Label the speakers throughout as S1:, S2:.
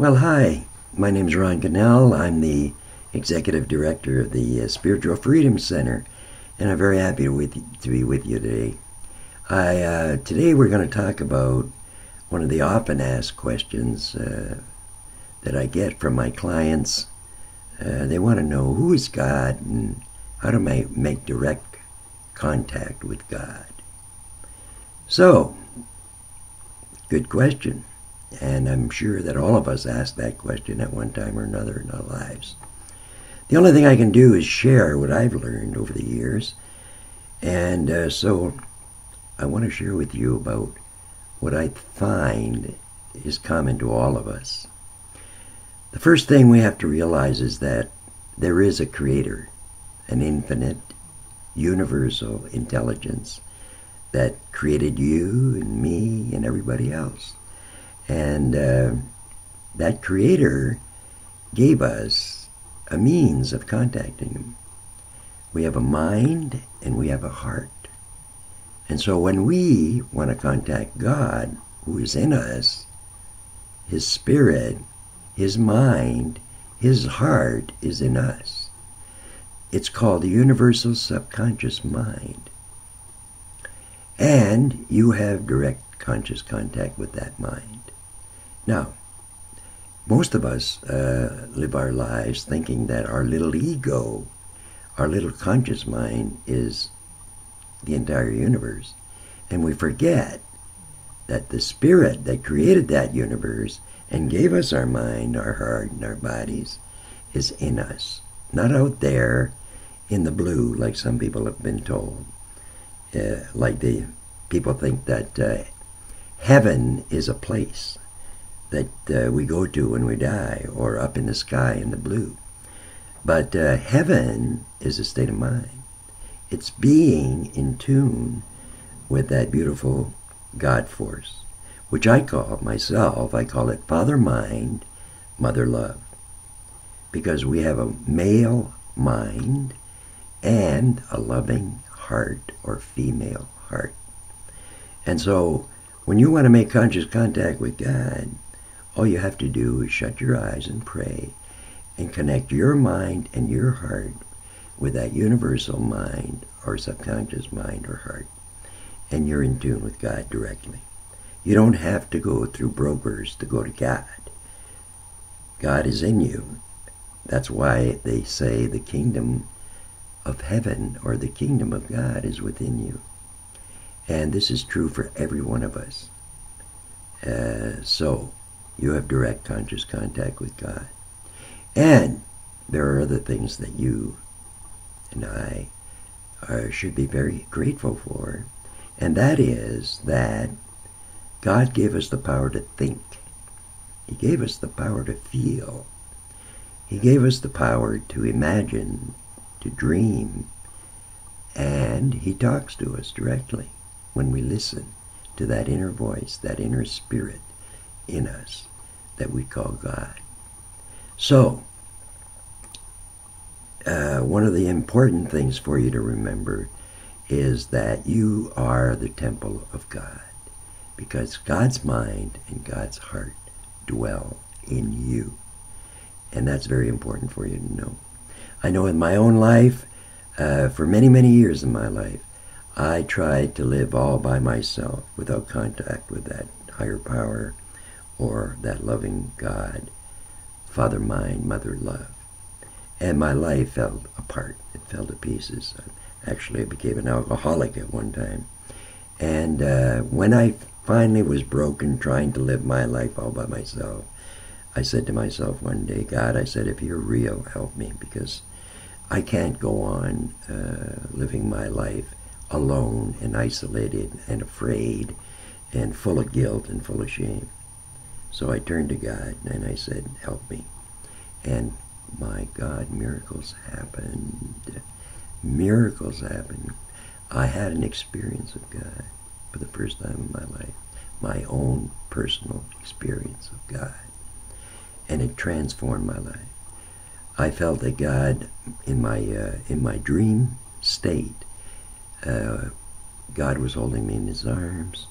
S1: Well, hi, my name is Ron Cannell. I'm the Executive Director of the Spiritual Freedom Center, and I'm very happy to be with you today. Today we're going to talk about one of the often asked questions that I get from my clients. They want to know, who is God and how do I make direct contact with God? So, good question. And I'm sure that all of us ask that question at one time or another in our lives. The only thing I can do is share what I've learned over the years. And so I want to share with you about what I find is common to all of us. The first thing we have to realize is that there is a creator, an infinite, universal intelligence that created you and me and everybody else. And that creator gave us a means of contacting him. We have a mind and we have a heart. And so when we want to contact God, who is in us, his spirit, his mind, his heart is in us. It's called the universal subconscious mind. And you have direct conscious contact with that mind. Now, most of us live our lives thinking that our little ego, our little conscious mind, is the entire universe. And we forget that the spirit that created that universe and gave us our mind, our heart, and our bodies is in us. Not out there in the blue like some people have been told. People think that heaven is a place that we go to when we die, or up in the sky in the blue. But heaven is a state of mind. It's being in tune with that beautiful God force, which I call it Father Mind, Mother Love. Because we have a male mind and a loving heart, or female heart. And so when you want to make conscious contact with God, all you have to do is shut your eyes and pray and connect your mind and your heart with that universal mind or subconscious mind or heart. And you're in tune with God directly. You don't have to go through brokers to go to God. God is in you. That's why they say the kingdom of heaven or the kingdom of God is within you. And this is true for every one of us. So you have direct conscious contact with God. And there are other things that you and I should be very grateful for. And that is that God gave us the power to think. He gave us the power to feel. He gave us the power to imagine, to dream. And he talks to us directly when we listen to that inner voice, that inner spirit in us that we call God. So, one of the important things for you to remember is that you are the temple of God, because God's mind and God's heart dwell in you. And that's very important for you to know. I know in my own life, for many, many years in my life, I tried to live all by myself without contact with that higher power or that loving God, Father Mind, Mother Love. And my life fell apart. It fell to pieces. Actually, I became an alcoholic at one time. And when I finally was broken trying to live my life all by myself, I said to myself one day, God, I said, if you're real, help me, because I can't go on living my life alone and isolated and afraid and full of guilt and full of shame. So I turned to God and I said, help me. And my God, miracles happened. Miracles happened. I had an experience of God for the first time in my life, my own personal experience of God. And it transformed my life. I felt that God, in my dream state, God was holding me in his arms.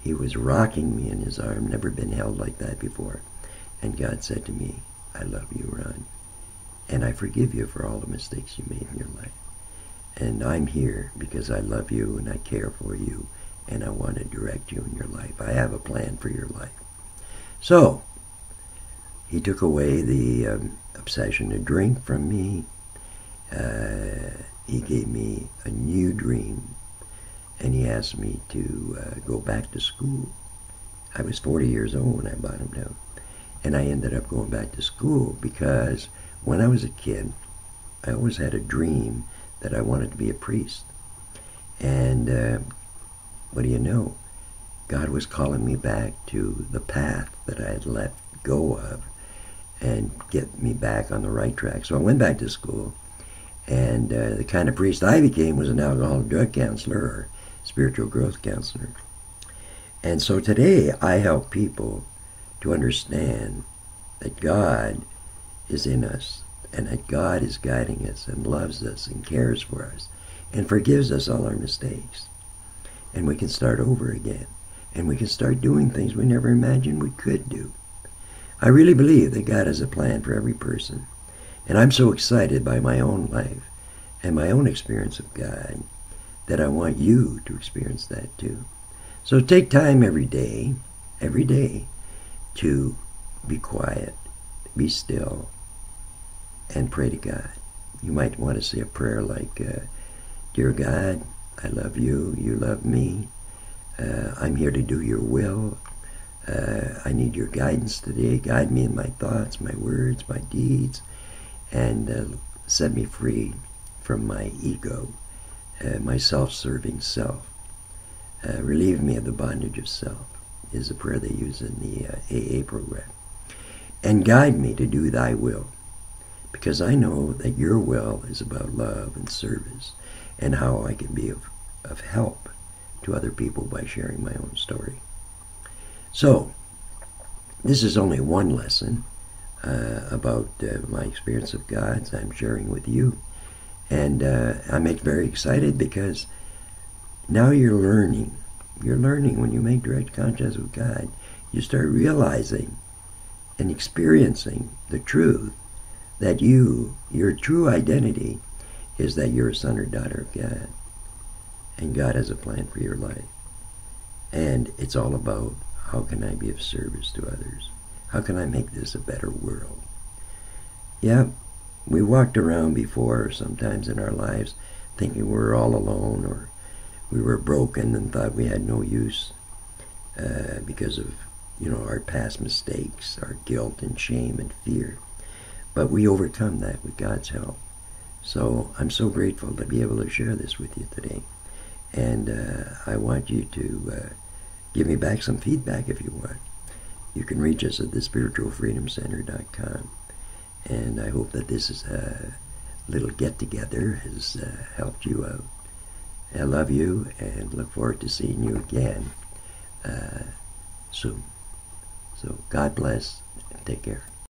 S1: He was rocking me in his arm, never been held like that before. And God said to me, I love you, Ron, and I forgive you for all the mistakes you made in your life. And I'm here because I love you and I care for you and I want to direct you in your life. I have a plan for your life. So, he took away the obsession to drink from me. He gave me a new dream, and he asked me to go back to school. I was 40 years old when I bottomed out, and I ended up going back to school because when I was a kid, I always had a dream that I wanted to be a priest. And what do you know? God was calling me back to the path that I had let go of and get me back on the right track. So I went back to school, and the kind of priest I became was an alcohol and drug counselor or spiritual growth counselor. And so today I help people to understand that God is in us and that God is guiding us and loves us and cares for us and forgives us all our mistakes. And we can start over again. And we can start doing things we never imagined we could do. I really believe that God has a plan for every person. And I'm so excited by my own life and my own experience of God that I want you to experience that too. So take time every day, to be quiet, be still, and pray to God. You might want to say a prayer like, Dear God, I love you, you love me. I'm here to do your will. I need your guidance today. Guide me in my thoughts, my words, my deeds, and set me free from my ego, my self-serving self. Relieve me of the bondage of self is a prayer they use in the AA program. And guide me to do thy will, because I know that your will is about love and service and how I can be of help to other people by sharing my own story. So, this is only one lesson about my experience of God I'm sharing with you. And I'm very excited because now you're learning. You're learning when you make direct contact with God. You start realizing and experiencing the truth that your true identity is that you're a son or daughter of God. And God has a plan for your life. And it's all about, how can I be of service to others? How can I make this a better world? Yeah, we walked around before sometimes in our lives thinking we were all alone, or we were broken and thought we had no use because of our past mistakes, our guilt and shame and fear. But we overcome that with God's help. So I'm so grateful to be able to share this with you today. And I want you to give me back some feedback if you want. You can reach us at thespiritualfreedomcenter.com. And I hope that this is a little get-together has helped you out. I love you and look forward to seeing you again soon. So God bless and take care.